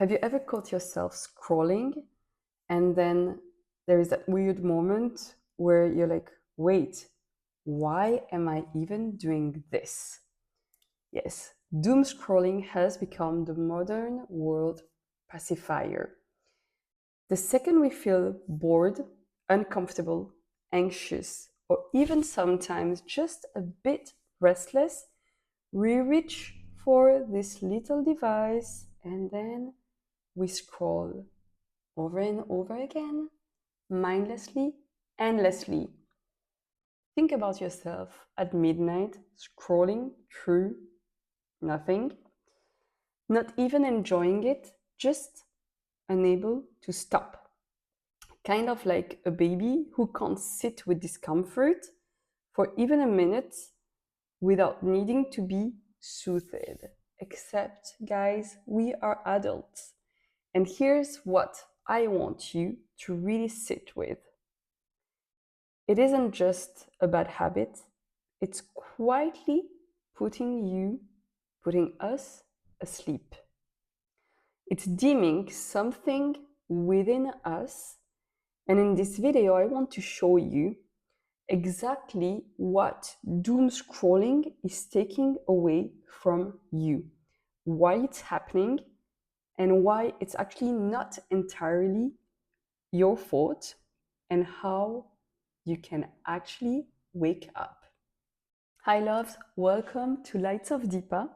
Have you ever caught yourself scrolling and then there is that weird moment where you're like, wait, why am I even doing this? Yes, doom scrolling has become the modern world pacifier. The second we feel bored, uncomfortable, anxious, or even sometimes just a bit restless, we reach for this little device and then we scroll over and over again, mindlessly, endlessly. Think about yourself at midnight scrolling through nothing, not even enjoying it, just unable to stop. Kind of like a baby who can't sit with discomfort for even a minute without needing to be soothed. Except, guys, we are adults. And here's what I want you to really sit with. It isn't just a bad habit, it's quietly putting us asleep. It's dimming something within us. And in this video, I want to show you exactly what doom scrolling is taking away from you, why it's happening, and why it's actually not entirely your fault, and how you can actually wake up. Hi loves, welcome to Lights of Dipa.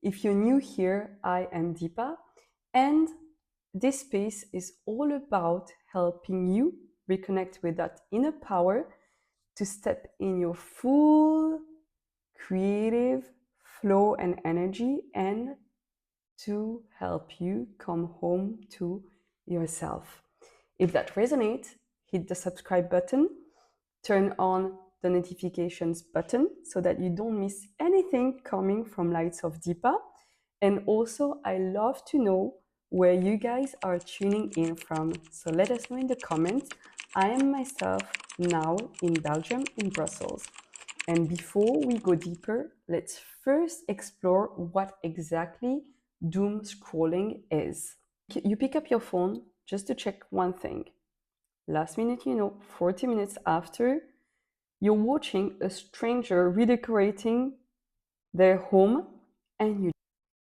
If you're new here, I am Dipa, and this space is all about helping you reconnect with that inner power to step in your full creative flow and energy, and to help you come home to yourself. If that resonates, hit the subscribe button, turn on the notifications button so that you don't miss anything coming from Lights of Dipa. And also, I love to know where you guys are tuning in from. So let us know in the comments. I am myself now in Belgium, in Brussels. And before we go deeper, let's first explore what exactly doom scrolling is. You pick up your phone just to check one thing. Last minute, 40 minutes after, you're watching a stranger redecorating their home and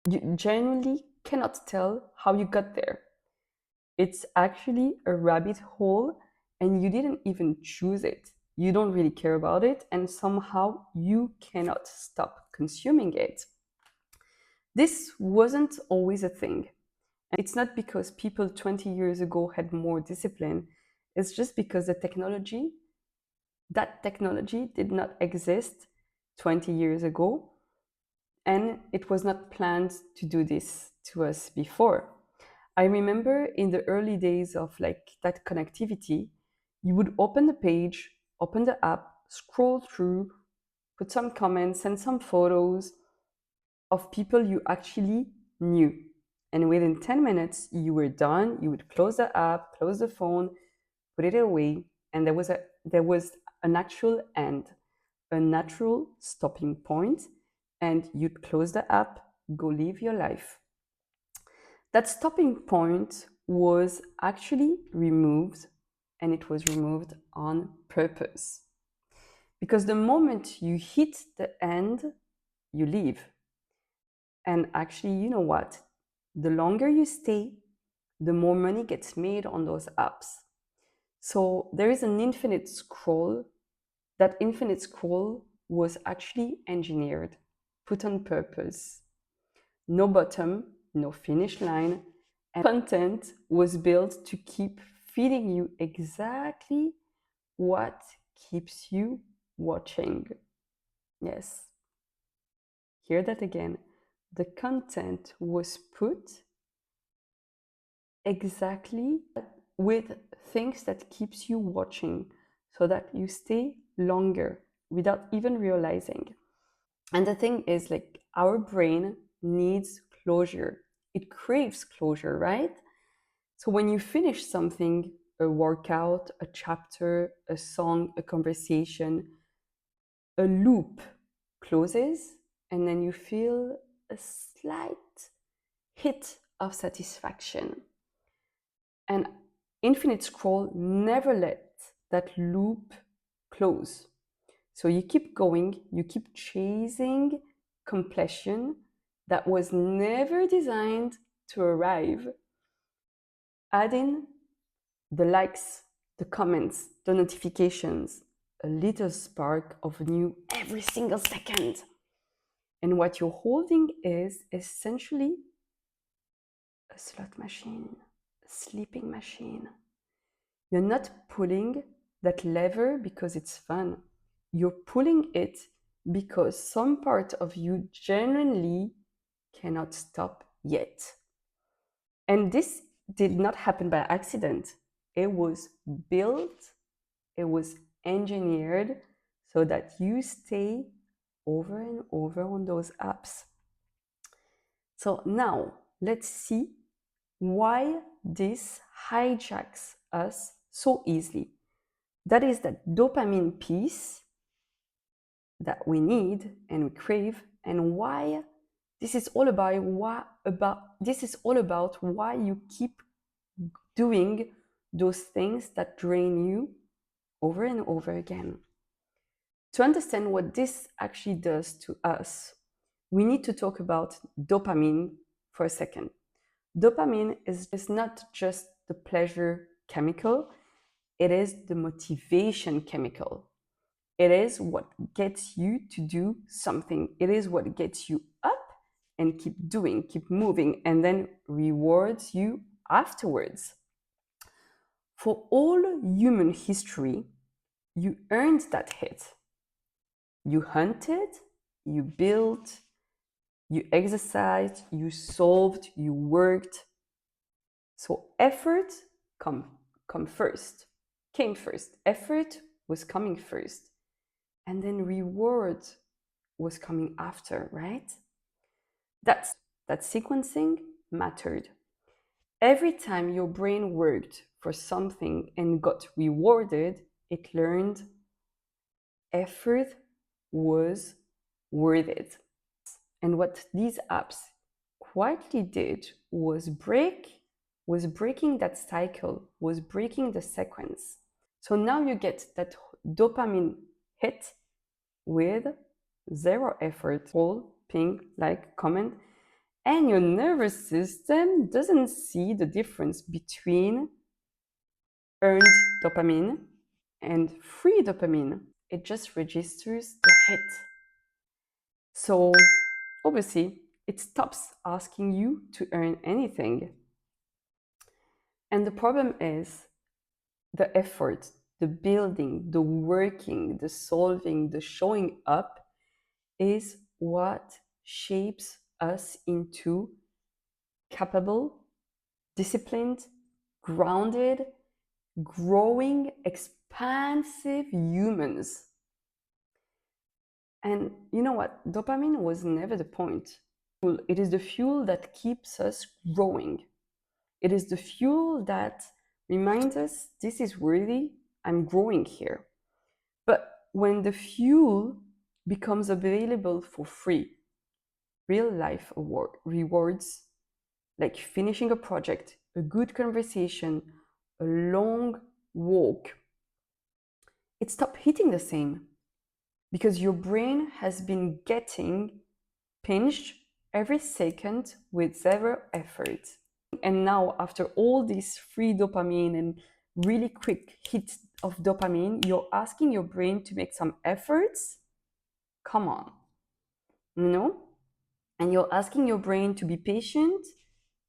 you genuinely cannot tell how you got there. It's actually a rabbit hole and you didn't even choose it. You don't really care about it, and somehow you cannot stop consuming it. This wasn't always a thing. It's not because people 20 years ago had more discipline. It's just because that technology did not exist 20 years ago, and it was not planned to do this to us before. I remember in the early days of like that connectivity, you would open the page, open the app, scroll through, put some comments, send some photos of people you actually knew. And within 10 minutes, you were done. You would close the app, close the phone, put it away, and there was an actual end, a natural stopping point, and you'd close the app, go live your life. That stopping point was actually removed, and it was removed on purpose. Because the moment you hit the end, you leave. And actually, you know what? The longer you stay, the more money gets made on those apps. So there is an infinite scroll. That infinite scroll was actually engineered, put on purpose. No bottom, no finish line, and content was built to keep feeding you exactly what keeps you watching. Yes, hear that again. The content was put exactly with things that keeps you watching so that you stay longer without even realizing. And the thing is, like, our brain needs closure. It craves closure, right? So when you finish something, a workout, a chapter, a song, a conversation, a loop closes, and then you feel a slight hit of satisfaction. And infinite scroll never let that loop close. So you keep going, you keep chasing completion that was never designed to arrive. Adding the likes, the comments, the notifications, a little spark of new every single second. And what you're holding is essentially a slot machine, a sleeping machine. You're not pulling that lever because it's fun. You're pulling it because some part of you genuinely cannot stop yet. And this did not happen by accident. It was built, it was engineered so that you stay over and over on those apps. So now let's see why this hijacks us so easily. That is that dopamine piece that we need and we crave, and why this is all about why you keep doing those things that drain you over and over again. To understand what this actually does to us, we need to talk about dopamine for a second. Dopamine is not just the pleasure chemical, it is the motivation chemical. It is what gets you to do something. It is what gets you up and keep doing, keep moving, and then rewards you afterwards. For all human history, you earned that hit. You hunted, you built, you exercised, you solved, you worked. So effort came first. Effort was coming first. And then reward was coming after, right? That sequencing mattered. Every time your brain worked for something and got rewarded, it learned effort was worth it. And what these apps quietly did was breaking that cycle, was breaking the sequence. So now you get that dopamine hit with zero effort, all ping, like, comment, and your nervous system doesn't see the difference between earned dopamine and free dopamine. It just registers the hit. So obviously, it stops asking you to earn anything. And the problem is the effort, the building, the working, the solving, the showing up is what shapes us into capable, disciplined, grounded, growing, expansive humans. And you know what? Dopamine was never the point. It is the fuel that keeps us growing. It is the fuel that reminds us this is worthy, I'm growing here. But when the fuel becomes available for free, real life rewards like finishing a project, a good conversation, a long walk, it stopped hitting the same because your brain has been getting pinched every second with zero effort. And now, after all this free dopamine and really quick hit of dopamine, you're asking your brain to make some efforts. Come on, you know? And you're asking your brain to be patient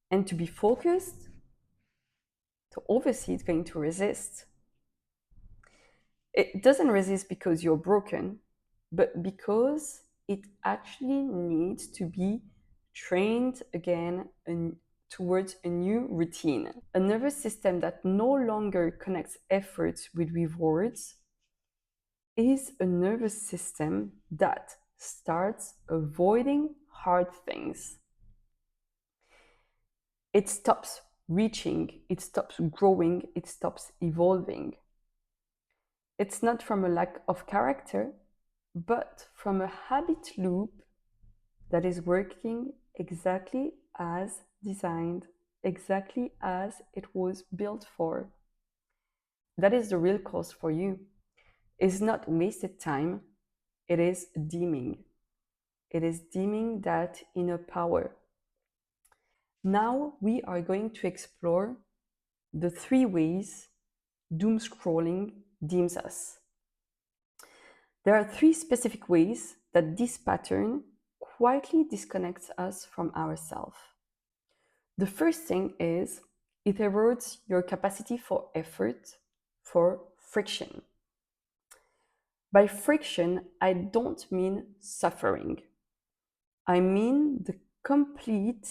and to be focused. So obviously, it's going to resist. It doesn't resist because you're broken, but because it actually needs to be trained again towards a new routine. A nervous system that no longer connects efforts with rewards is a nervous system that starts avoiding hard things. It stops reaching, it stops growing, it stops evolving. It's not from a lack of character, but from a habit loop that is working exactly as designed, exactly as it was built for. That is the real cost for you. It's not wasted time, it is dimming. It is dimming that inner power. Now we are going to explore the 3 ways doom scrolling dims us. There are 3 specific ways that this pattern quietly disconnects us from ourselves. The first thing is it erodes your capacity for effort, for friction. By friction, I don't mean suffering. I mean the complete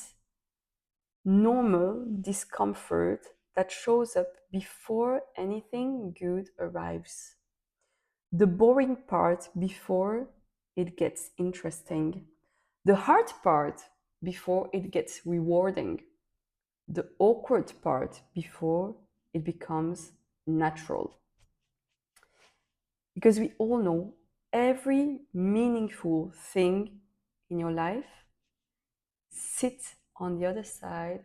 normal discomfort that shows up before anything good arrives. The boring part before it gets interesting. The hard part before it gets rewarding. The awkward part before it becomes natural. Because we all know every meaningful thing in your life sits on the other side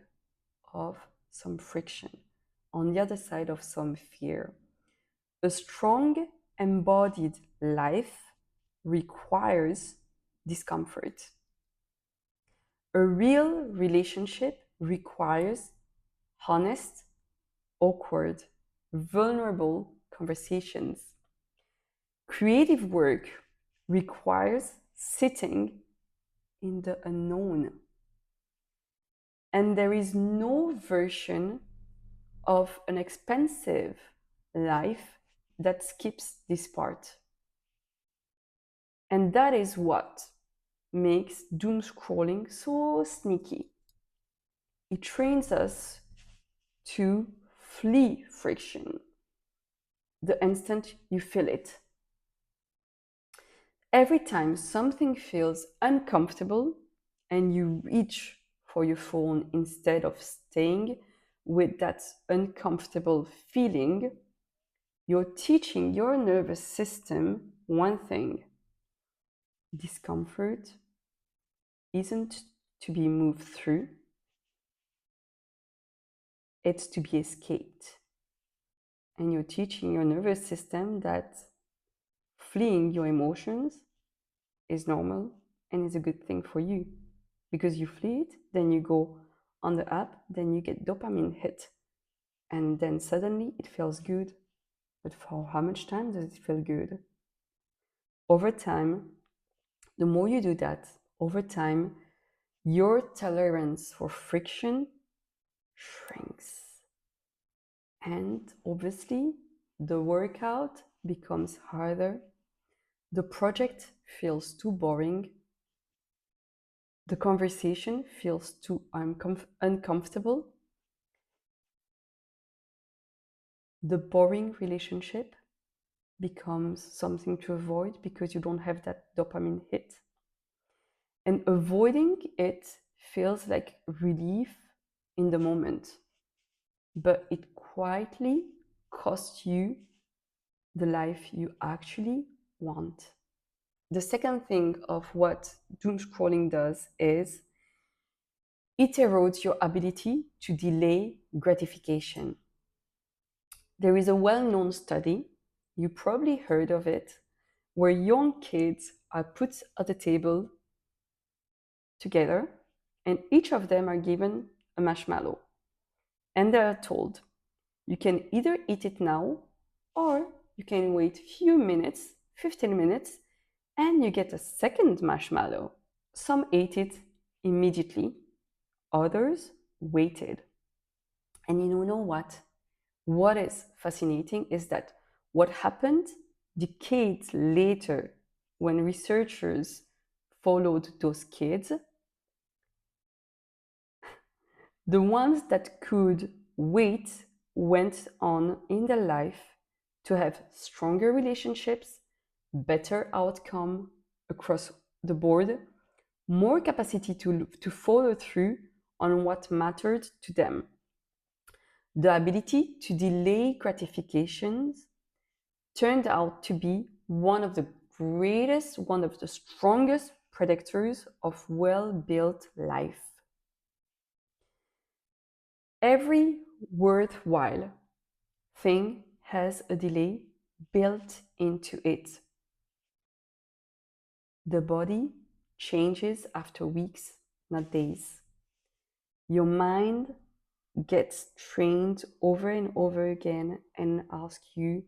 of some friction, on the other side of some fear. A strong, embodied life requires discomfort. A real relationship requires honest, awkward, vulnerable conversations. Creative work requires sitting in the unknown. And there is no version of an expensive life that skips this part. And that is what makes doom scrolling so sneaky. It trains us to flee friction the instant you feel it. Every time something feels uncomfortable and you reach for your phone instead of staying with that uncomfortable feeling, you're teaching your nervous system one thing: discomfort isn't to be moved through, it's to be escaped. And you're teaching your nervous system that fleeing your emotions is normal and is a good thing for you. Because you flee it, then you go on the app, then you get dopamine hit. And then suddenly it feels good. But for how much time does it feel good? Over time, the more you do that, over time, your tolerance for friction shrinks. And obviously, the workout becomes harder. The project feels too boring. The conversation feels too uncomfortable. The boring relationship becomes something to avoid because you don't have that dopamine hit. And avoiding it feels like relief in the moment, but it quietly costs you the life you actually want. The second thing of what doom scrolling does is it erodes your ability to delay gratification. There is a well-known study, you probably heard of it, where young kids are put at a table together and each of them are given a marshmallow. And they are told, you can either eat it now or you can wait a few minutes, 15 minutes, and you get a second marshmallow. Some ate it immediately, others waited. And you know what? What is fascinating is that what happened decades later, when researchers followed those kids, the ones that could wait went on in their life to have stronger relationships, better outcome across the board, more capacity to follow through on what mattered to them. The ability to delay gratifications turned out to be one of the greatest, one of the strongest predictors of well-built life. Every worthwhile thing has a delay built into it. The body changes after weeks, not days. Your mind gets trained over and over again and asks you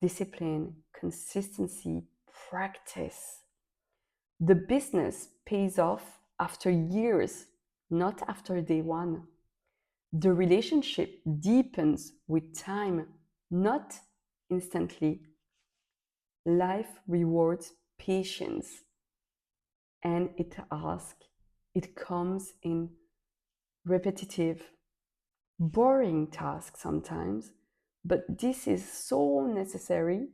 discipline, consistency, practice. The business pays off after years, not after day one. The relationship deepens with time, not instantly. Life rewards patience, and it comes in repetitive, boring tasks sometimes, but this is so necessary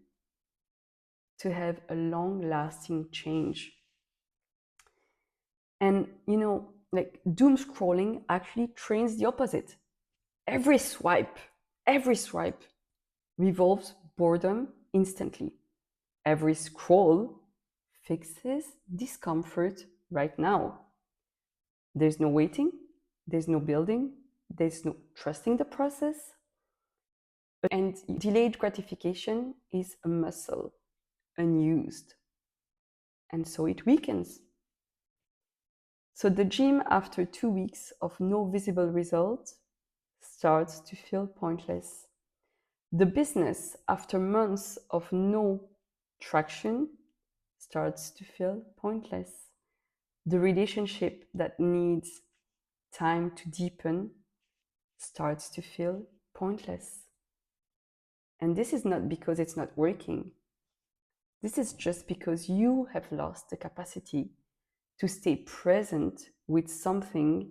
to have a long-lasting change. And like doom scrolling actually trains the opposite. Every swipe revolves boredom instantly. Every scroll fixes discomfort right now. There's no waiting, there's no building, there's no trusting the process. And delayed gratification is a muscle, unused. And so it weakens. So the gym, after 2 weeks of no visible result, starts to feel pointless. The business, after months of no traction, starts to feel pointless. The relationship that needs time to deepen starts to feel pointless. And this is not because it's not working. This is just because you have lost the capacity to stay present with something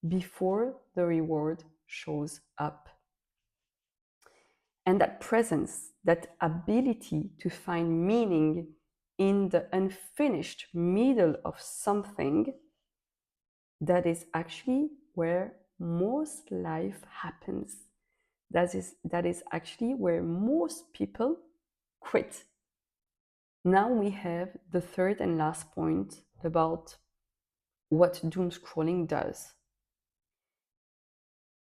before the reward shows up. And that presence, that ability to find meaning in the unfinished middle of something, that is actually where most life happens. That is actually where most people quit. Now we have the third and last point about what doom scrolling does.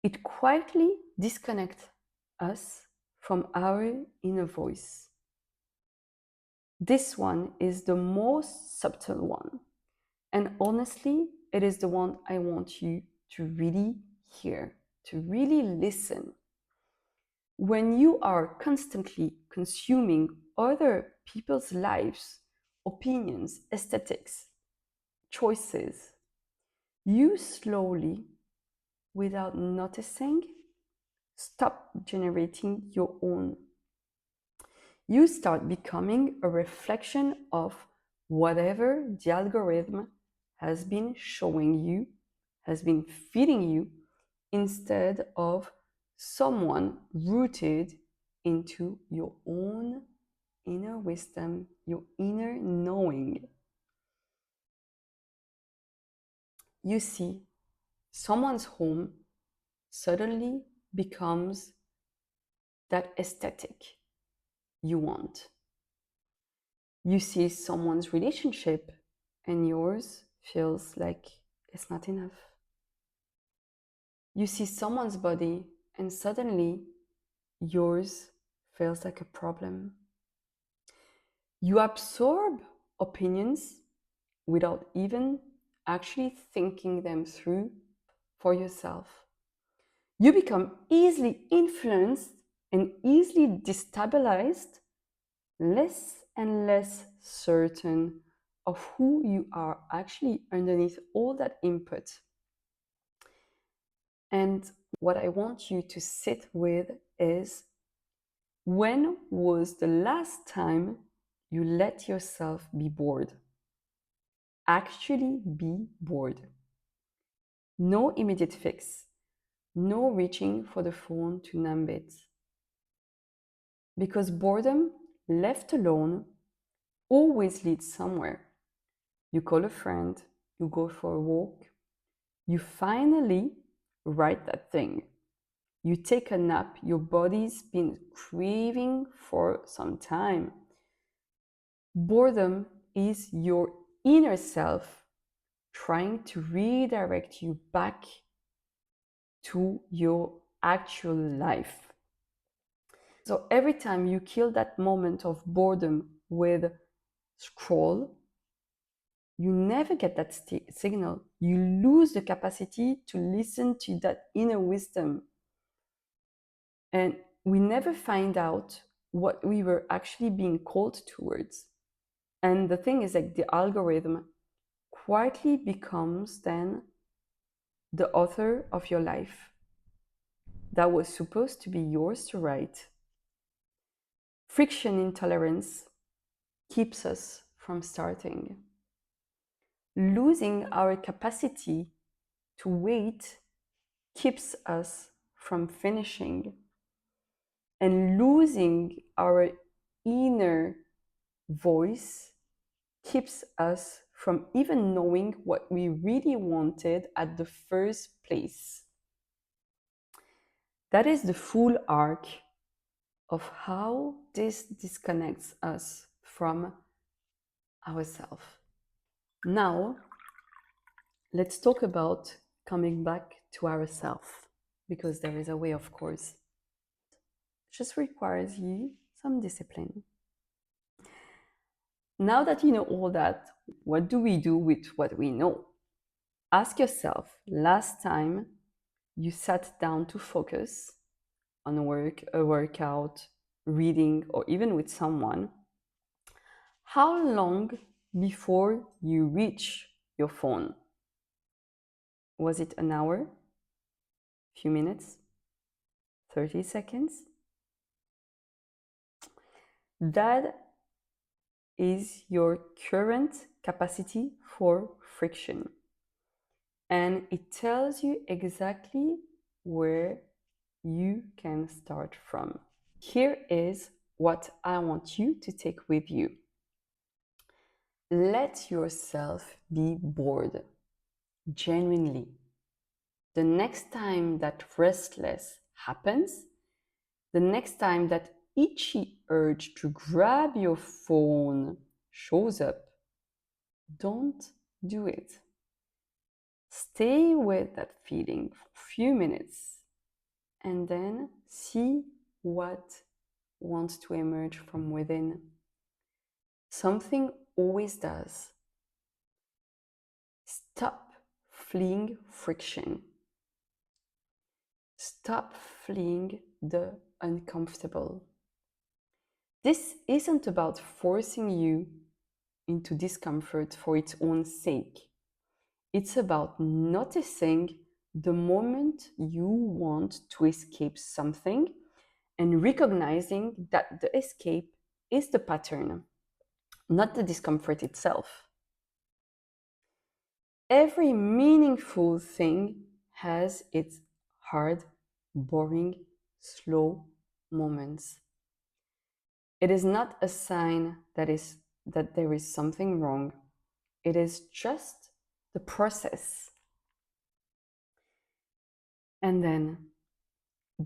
It quietly disconnects us from our inner voice. This one is the most subtle one. And honestly, it is the one I want you to really hear, to really listen. When you are constantly consuming other people's lives, opinions, aesthetics, choices, you slowly, without noticing, stop generating your own. You start becoming a reflection of whatever the algorithm has been showing you, has been feeding you, instead of someone rooted into your own inner wisdom, your inner knowing. You see, someone's home suddenly becomes that aesthetic you want. You see someone's relationship and yours feels like it's not enough. You see someone's body and suddenly yours feels like a problem. You absorb opinions without even actually thinking them through for yourself. You become easily influenced and easily destabilized, less and less certain of who you are actually underneath all that input. And what I want you to sit with is, when was the last time you let yourself be bored? Actually be bored. No immediate fix. No reaching for the phone to numb it. Because boredom, left alone, always leads somewhere. You call a friend, you go for a walk, you finally write that thing. You take a nap your body's been craving for some time. Boredom is your inner self trying to redirect you back to your actual life. So every time you kill that moment of boredom with scroll, you never get that signal. You lose the capacity to listen to that inner wisdom. And we never find out what we were actually being called towards. And the thing is, like, the algorithm quietly becomes then the author of your life that was supposed to be yours to write. Friction intolerance keeps us from starting. Losing our capacity to wait keeps us from finishing. And losing our inner voice keeps us from even knowing what we really wanted at the first place. That is the full arc of how this disconnects us from ourselves. Now, let's talk about coming back to ourselves, because there is a way, of course. It just requires you some discipline. Now that you know all that, what do we do with what we know? Ask yourself, last time you sat down to focus on a workout, reading, or even with someone, how long before you reach your phone? Was it an hour? Few minutes? 30 seconds? That is your current capacity for friction. And it tells you exactly where you can start from. Here is what I want you to take with you. Let yourself be bored, genuinely. The next time that restless happens, the next time that itchy urge to grab your phone shows up, don't do it. Stay with that feeling for a few minutes and then see what wants to emerge from within. Something always does. Stop fleeing friction. Stop fleeing the uncomfortable. This isn't about forcing you into discomfort for its own sake. It's about noticing the moment you want to escape something and recognizing that the escape is the pattern, not the discomfort itself. Every meaningful thing has its hard, boring, slow moments. It is not a sign that there is something wrong. It is just the process. And then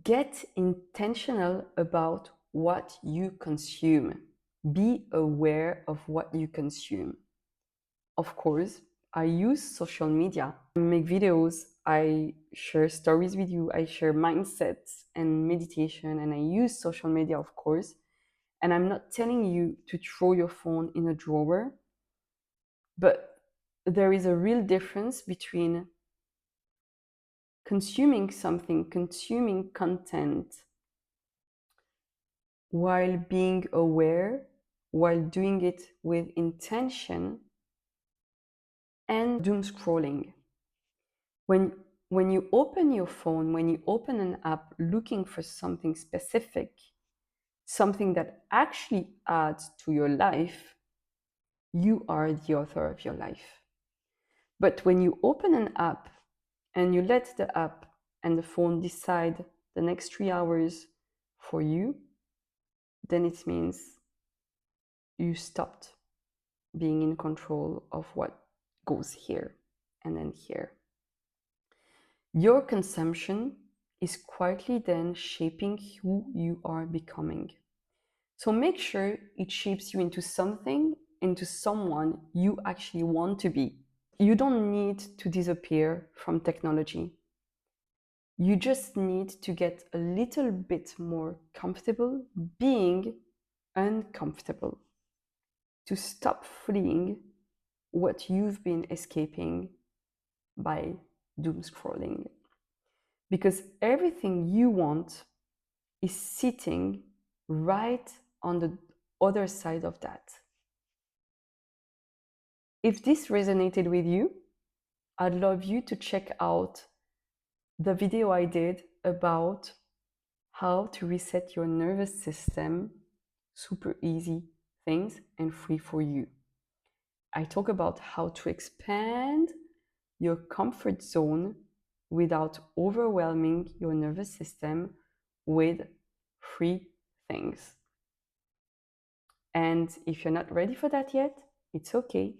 get intentional about what you consume. Be aware of what you consume. Of course, I use social media. I make videos, I share stories with you, I share mindsets and meditation, and I use social media, of course. And I'm not telling you to throw your phone in a drawer, but there is a real difference between consuming something, consuming content, while being aware, while doing it with intention, and doom scrolling. When you open your phone, when you open an app looking for something specific, something that actually adds to your life, you are the author of your life. But when you open an app and you let the app and the phone decide the next 3 hours for you, then it means you stopped being in control of what goes here and then here. Your consumption is quietly then shaping who you are becoming. So make sure it shapes you into something, into someone you actually want to be. You don't need to disappear from technology. You just need to get a little bit more comfortable being uncomfortable, to stop fleeing what you've been escaping by doom scrolling. Because everything you want is sitting right on the other side of that. If this resonated with you, I'd love you to check out the video I did about how to reset your nervous system, super easy things and free for you. I talk about how to expand your comfort zone without overwhelming your nervous system with free things. And if you're not ready for that yet, it's okay.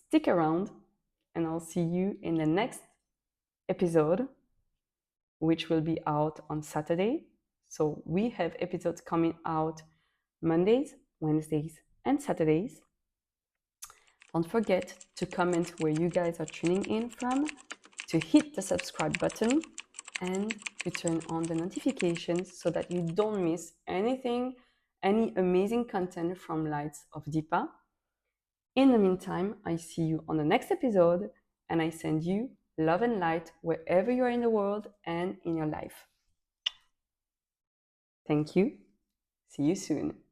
Stick around and I'll see you in the next episode, which will be out on Saturday. So we have episodes coming out Mondays, Wednesdays, and Saturdays. Don't forget to comment where you guys are tuning in from, to hit the subscribe button, and to turn on the notifications so that you don't miss anything, any amazing content from Lights of Dipa. In the meantime, I see you on the next episode, and I send you love and light wherever you are in the world and in your life. Thank you. See you soon.